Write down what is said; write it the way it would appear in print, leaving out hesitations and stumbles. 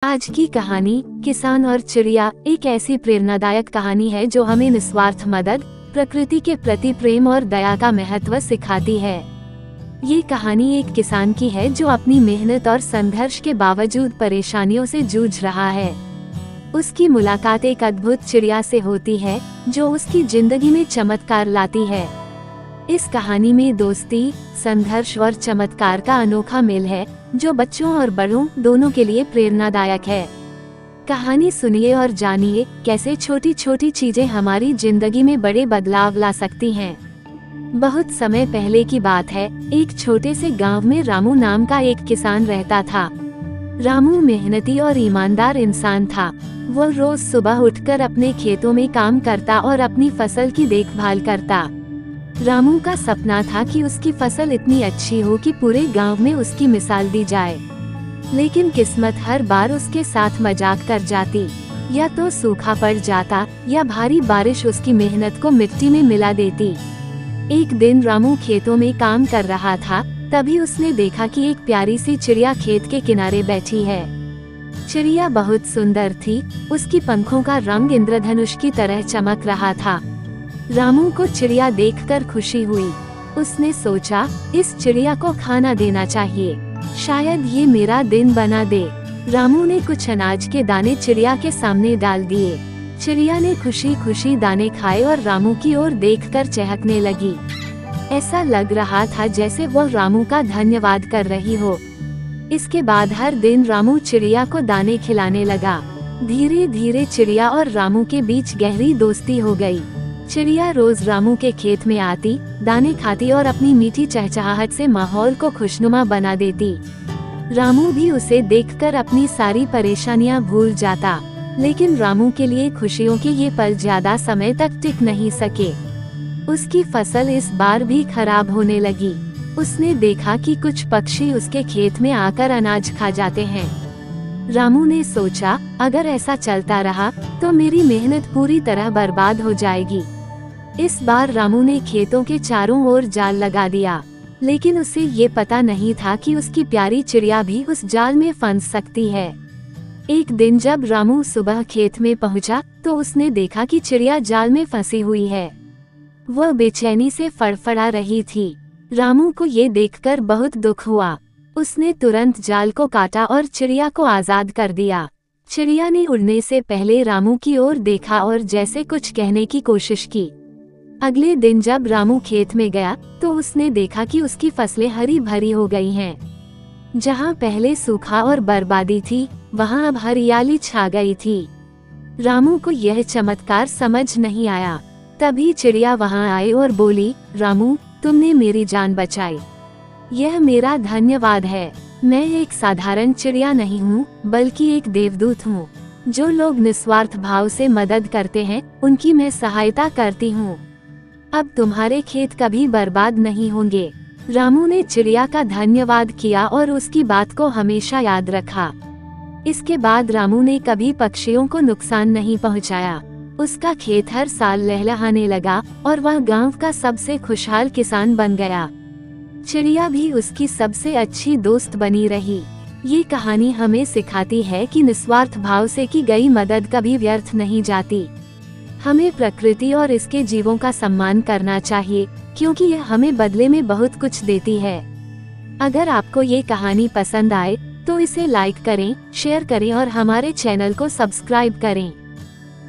आज की कहानी किसान और चिड़िया एक ऐसी प्रेरणादायक कहानी है जो हमें निस्वार्थ मदद, प्रकृति के प्रति प्रेम और दया का महत्व सिखाती है। ये कहानी एक किसान की है जो अपनी मेहनत और संघर्ष के बावजूद परेशानियों से जूझ रहा है। उसकी मुलाकात एक अद्भुत चिड़िया से होती है जो उसकी जिंदगी में चमत्कार लाती है। इस कहानी में दोस्ती, संघर्ष और चमत्कार का अनोखा मेल है जो बच्चों और बड़ों दोनों के लिए प्रेरणादायक है। कहानी सुनिए और जानिए कैसे छोटी छोटी चीजें हमारी जिंदगी में बड़े बदलाव ला सकती हैं। बहुत समय पहले की बात है, एक छोटे से गांव में रामू नाम का एक किसान रहता था। रामू मेहनती और ईमानदार इंसान था। वो रोज सुबह उठकर अपने खेतों में काम करता और अपनी फसल की देखभाल करता। रामू का सपना था कि उसकी फसल इतनी अच्छी हो कि पूरे गांव में उसकी मिसाल दी जाए। लेकिन किस्मत हर बार उसके साथ मजाक कर जाती। या तो सूखा पड़ जाता या भारी बारिश उसकी मेहनत को मिट्टी में मिला देती। एक दिन रामू खेतों में काम कर रहा था, तभी उसने देखा कि एक प्यारी सी चिड़िया खेत के किनारे बैठी है। चिड़िया बहुत सुंदर थी, उसकी पंखों का रंग इंद्रधनुष की तरह चमक रहा था। रामू को चिड़िया देखकर खुशी हुई। उसने सोचा, इस चिड़िया को खाना देना चाहिए, शायद ये मेरा दिन बना दे। रामू ने कुछ अनाज के दाने चिड़िया के सामने डाल दिए। चिड़िया ने खुशी खुशी दाने खाए और रामू की ओर देखकर चहकने लगी। ऐसा लग रहा था जैसे वो रामू का धन्यवाद कर रही हो। इसके बाद हर दिन रामू चिड़िया को दाने खिलाने लगा। धीरे धीरे चिड़िया और रामू के बीच गहरी दोस्ती हो गई। चिड़िया रोज रामू के खेत में आती, दाने खाती और अपनी मीठी चहचहाहट से माहौल को खुशनुमा बना देती। रामू भी उसे देखकर अपनी सारी परेशानियां भूल जाता। लेकिन रामू के लिए खुशियों के ये पल ज्यादा समय तक टिक नहीं सके। उसकी फसल इस बार भी खराब होने लगी। उसने देखा कि कुछ पक्षी उसके खेत में आकर अनाज खा जाते हैं। रामू ने सोचा, अगर ऐसा चलता रहा तो मेरी मेहनत पूरी तरह बर्बाद हो जाएगी। इस बार रामू ने खेतों के चारों ओर जाल लगा दिया, लेकिन उसे ये पता नहीं था कि उसकी प्यारी चिड़िया भी उस जाल में फंस सकती है। एक दिन जब रामू सुबह खेत में पहुंचा, तो उसने देखा कि चिड़िया जाल में फंसी हुई है। वह बेचैनी से फड़फड़ा रही थी। रामू को ये देखकर बहुत दुख हुआ। उसने तुरंत जाल को काटा और चिड़िया को आजाद कर दिया। चिड़िया ने उड़ने से पहले रामू की ओर देखा और जैसे कुछ कहने की कोशिश की। अगले दिन जब रामू खेत में गया तो उसने देखा कि उसकी फसलें हरी भरी हो गई हैं। जहां पहले सूखा और बर्बादी थी, वहां अब हरियाली छा गई थी। रामू को यह चमत्कार समझ नहीं आया। तभी चिड़िया वहां आई और बोली, रामू, तुमने मेरी जान बचाई। यह मेरा धन्यवाद है। मैं एक साधारण चिड़िया नहीं हूँ, बल्कि एक देवदूत हूँ। जो लोग निस्वार्थ भाव से मदद करते हैं, उनकी मैं सहायता करती हूँ। अब तुम्हारे खेत कभी बर्बाद नहीं होंगे। रामू ने चिड़िया का धन्यवाद किया और उसकी बात को हमेशा याद रखा। इसके बाद रामू ने कभी पक्षियों को नुकसान नहीं पहुँचाया। उसका खेत हर साल लहलहाने लगा और वह गांव का सबसे खुशहाल किसान बन गया। चिड़िया भी उसकी सबसे अच्छी दोस्त बनी रही। ये कहानी हमें सिखाती है कि निस्वार्थ भाव से की गई मदद कभी व्यर्थ नहीं जाती। हमें प्रकृति और इसके जीवों का सम्मान करना चाहिए, क्योंकि यह हमें बदले में बहुत कुछ देती है। अगर आपको ये कहानी पसंद आए तो इसे लाइक करें, शेयर करें और हमारे चैनल को सब्सक्राइब करें।